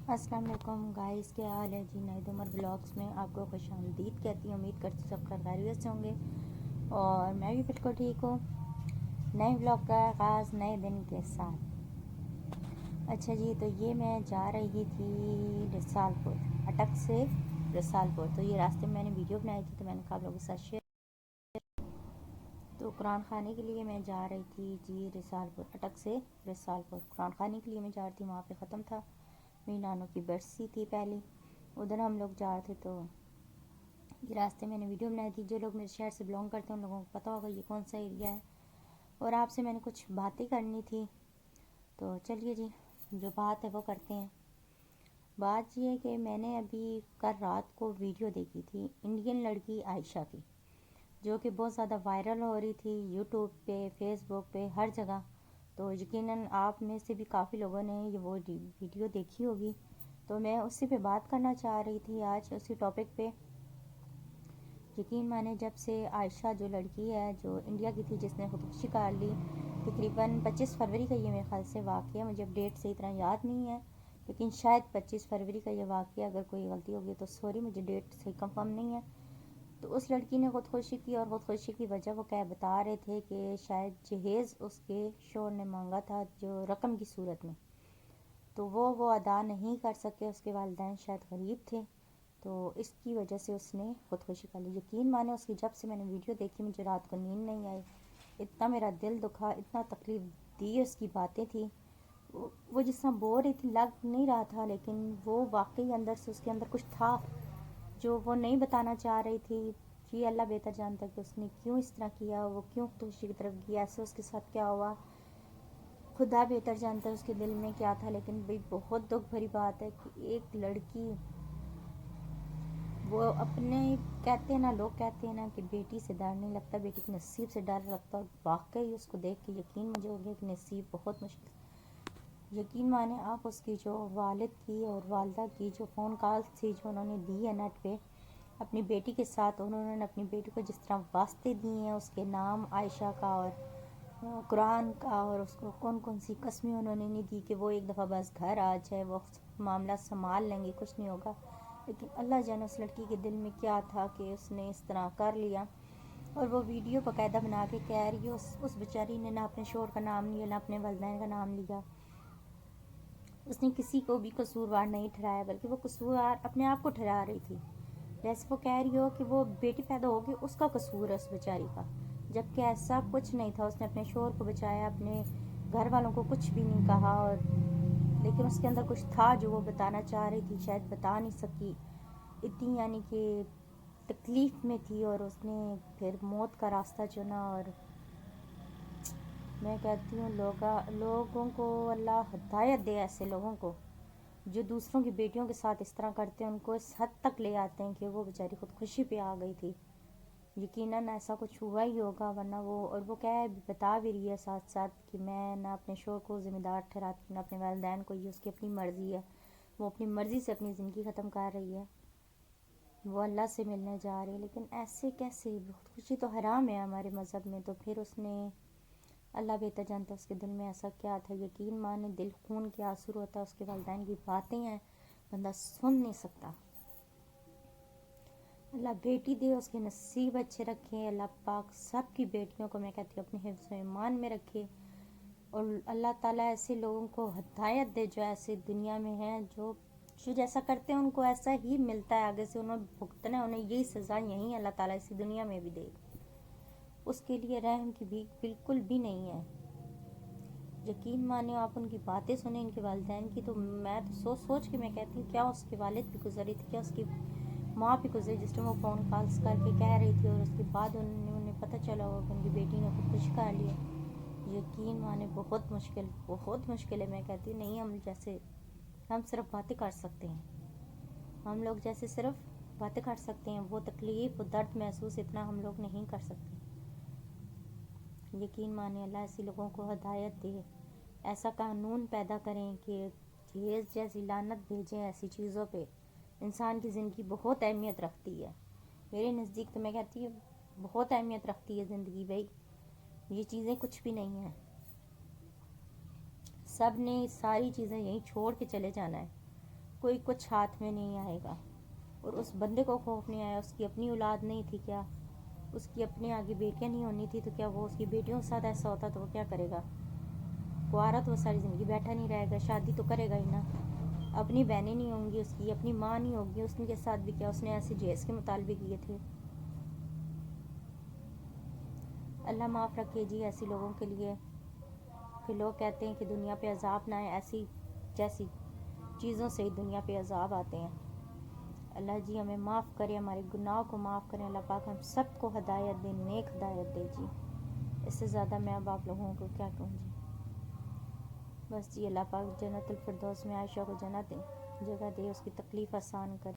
السلام علیکم گائز، کیا حال ہے جی؟ نید عمر بلاگس میں آپ کو خوش آمدید کہتی ہوں۔ امید کرتی سب خیریت سے ہوں گے اور میں بھی بالکل ٹھیک ہوں۔ نئے بلاگ کا آغاز نئے دن کے ساتھ۔ اچھا جی، تو یہ میں جا رہی تھی رسال پور، اٹک سے رسال پور۔ تو یہ راستے میں نے ویڈیو بنائی تھی، تو میں نے کہا آپ لوگوں کے ساتھ شیئر۔ تو قرآن خانے کے لیے میں جا رہی تھی جی رسال پور، اٹک سے رسال پور قرآن خانے کے لیے میں جا رہی تھی۔ وہاں پہ ختم تھا، میری نانوں کی برسی تھی پہلی، ادھر ہم لوگ جا رہے تھے۔ تو یہ راستے میں نے ویڈیو بنائی تھی۔ جو لوگ میرے شہر سے بلانگ کرتے ہیں ان لوگوں کو پتہ ہوگا یہ کون سا ایریا ہے، اور آپ سے میں نے کچھ باتیں کرنی تھی۔ تو چلیے جی، جو بات ہے وہ کرتے ہیں۔ بات یہ ہے کہ میں نے ابھی کل رات کو ویڈیو دیکھی تھی انڈین لڑکی عائشہ کی، جو کہ بہت زیادہ وائرل ہو رہی تھی یوٹیوب پہ، فیس بک پہ، ہر جگہ۔ تو یقیناً آپ میں سے بھی کافی لوگوں نے یہ وہ ویڈیو دیکھی ہوگی۔ تو میں اسی پہ بات کرنا چاہ رہی تھی آج، اسی ٹاپک پہ۔ یقین مانے، جب سے عائشہ جو لڑکی ہے جو انڈیا کی تھی، جس نے خودکشی کر لی، تقریباً 25 فروری کا یہ میرے خیال سے واقعہ، مجھے اب ڈیٹ سے اتنا یاد نہیں ہے، لیکن شاید 25 فروری کا یہ واقعہ، اگر کوئی غلطی ہوگی تو سوری، مجھے ڈیٹ سے کنفرم نہیں ہے۔ تو اس لڑکی نے خودکشی کی، اور خودکشی کی وجہ وہ کیا بتا رہے تھے کہ شاید جہیز اس کے شوہر نے مانگا تھا جو رقم کی صورت میں، تو وہ ادا نہیں کر سکے، اس کے والدین شاید غریب تھے، تو اس کی وجہ سے اس نے خودکشی کر لی۔ یقین مانے، اس کی جب سے میں نے ویڈیو دیکھی مجھے رات کو نیند نہیں آئی، اتنا میرا دل دکھا، اتنا تکلیف دی اس کی باتیں تھی۔ وہ جس طرح بول رہی تھی لگ نہیں رہا تھا، لیکن وہ واقعی اندر سے اس کے اندر کچھ تھا جو وہ نہیں بتانا چاہ رہی تھی۔ یہ اللہ بہتر جانتا ہے کہ اس نے کیوں اس طرح کیا، وہ کیوں خودکشی کی طرف گیا، ایسے اس کے ساتھ کیا ہوا، خدا بہتر جانتا ہے اس کے دل میں کیا تھا۔ لیکن بھئی بہت دکھ بھری بات ہے کہ ایک لڑکی، وہ اپنے کہتے ہیں نا، لوگ کہتے ہیں نا کہ بیٹی سے ڈر نہیں لگتا، بیٹی کے نصیب سے ڈر لگتا، اور واقعی اس کو دیکھ کے یقین مجھے ہو گیا کہ نصیب بہت مشکل۔ یقین مانے آپ، اس کی جو والد کی اور والدہ کی جو فون کالز تھی جو انہوں نے دی ہے نیٹ پہ اپنی بیٹی کے ساتھ، انہوں نے اپنی بیٹی کو جس طرح واسطے دیے ہیں اس کے نام عائشہ کا اور قرآن کا، اور اس کو کون کون سی قسمیں انہوں نے نہیں دی کہ وہ ایک دفعہ بس گھر آ جائے، وہ معاملہ سنبھال لیں گے، کچھ نہیں ہوگا۔ لیکن اللہ جانے اس لڑکی کے دل میں کیا تھا کہ اس نے اس طرح کر لیا۔ اور وہ ویڈیو باقاعدہ بنا کے کہہ رہی ہے، اس بیچاری نے نہ اپنے شوہر کا نام لیا، نہ اپنے والدین کا نام لیا، اس نے کسی کو بھی قصوروار نہیں ٹھہرایا، بلکہ وہ قصوروار اپنے آپ کو ٹھہرا رہی تھی۔ جیسے وہ کہہ رہی ہو کہ وہ بیٹی پیدا ہوگی اس کا قصور ہے اس بیچاری کا، جبکہ ایسا کچھ نہیں تھا۔ اس نے اپنے شوہر کو بچایا، اپنے گھر والوں کو کچھ بھی نہیں کہا، اور لیکن اس کے اندر کچھ تھا جو وہ بتانا چاہ رہی تھی، شاید بتا نہیں سکی، اتنی یعنی کہ تکلیف میں تھی، اور اس نے پھر موت کا راستہ چنا۔ اور میں کہتی ہوں لوگوں کو اللہ ہدایت دے، ایسے لوگوں کو جو دوسروں کی بیٹیوں کے ساتھ اس طرح کرتے ہیں، ان کو اس حد تک لے آتے ہیں کہ وہ بیچاری خودکشی پہ آ گئی تھی۔ یقیناً ایسا کچھ ہوا ہی ہوگا، ورنہ اور وہ بتا بھی رہی ہے ساتھ ساتھ کہ میں نہ اپنے شوہر کو ذمہ دار ٹھہراتی، نہ اپنے والدین کو، یہ اس کی اپنی مرضی ہے، وہ اپنی مرضی سے اپنی زندگی ختم کر رہی ہے، وہ اللہ سے ملنے جا رہی ہے۔ لیکن ایسے کیسے؟ خودکشی تو حرام ہے ہمارے مذہب میں، تو پھر اس نے، اللہ بہتر جانتا ہے اس کے دل میں ایسا کیا تھا۔ یقین مانے، دل خون کے آنسو ہوتا ہے، اس کے والدین کی باتیں ہیں بندہ سن نہیں سکتا۔ اللہ بیٹی دے، اس کے نصیب اچھے رکھے، اللہ پاک سب کی بیٹیوں کو میں کہتی ہوں اپنے حفظ و ایمان میں رکھے، اور اللہ تعالیٰ ایسے لوگوں کو ہدایت دے جو ایسے دنیا میں ہیں، جو جیسا کرتے ہیں ان کو ایسا ہی ملتا ہے، آگے سے انہوں بھگتنا ہے، انہیں یہی سزا یہیں اللہ تعالیٰ اسی دنیا میں بھی دے، اس کے لیے رحم کی بھی بالکل بھی نہیں ہے۔ یقین مانے، آپ ان کی باتیں سنیں ان کے والدین کی، تو میں تو سوچ کے میں کہتی ہوں کیا اس کے والد بھی گزری تھی، کیا اس کی ماں بھی گزری، جس ٹائم وہ فون کالز کر کے کہہ رہی تھی، اور اس کے بعد انہیں پتہ چلا ہوا کہ ان کی بیٹی نے خودکشی کر لی ہے۔ یقین مانے بہت مشکل ہے۔ میں کہتی ہوں نہیں، ہم صرف باتیں کر سکتے ہیں، ہم لوگ جیسے صرف باتیں کر سکتے ہیں، وہ تکلیف، وہ درد محسوس اتنا ہم لوگ نہیں کر سکتے۔ یقین مانے، اللہ ایسی لوگوں کو ہدایت دے، ایسا قانون پیدا کریں کہ جہیز جیسی لعنت بھیجیں ایسی چیزوں پہ۔ انسان کی زندگی بہت اہمیت رکھتی ہے، میرے نزدیک تو میں کہتی ہوں بہت اہمیت رکھتی ہے زندگی، بھائی یہ چیزیں کچھ بھی نہیں ہیں، سب نے ساری چیزیں یہیں چھوڑ کے چلے جانا ہے، کوئی کچھ ہاتھ میں نہیں آئے گا. اور اس بندے کو خوف نہیں آیا, اس کی اپنی اولاد نہیں تھی کیا, اس کی اپنے آگے بیٹیاں نہیں ہونی تھی تو کیا وہ اس کی بیٹیوں کے ساتھ ایسا ہوتا تو وہ کیا کرے گا؟ کوارا تو وہ ساری زندگی بیٹھا نہیں رہے گا, شادی تو کرے گا ہی نا. اپنی بہنیں نہیں ہوں گی اس کی, اپنی ماں نہیں ہوگی, اس کے ساتھ بھی کیا اس نے ایسے جہیز کے مطالبے کیے تھے. اللہ معاف رکھے جی ایسی لوگوں کے لیے کہ لوگ کہتے ہیں کہ دنیا پہ عذاب نہ آئے, ایسی جیسی چیزوں سے ہی دنیا پہ عذاب آتے ہیں. اللہ جی ہمیں معاف کرے, ہمارے گناہ کو معاف کریں. اللہ پاک ہم سب کو ہدایت دے, نیک ہدایت دے جی. اس سے زیادہ میں اب آپ لوگوں کو کیا کہوں جی. بس جی اللہ پاک جنت الفردوس میں عائشہ کو جنت دے, جگہ دے, اس کی تکلیف آسان کرے.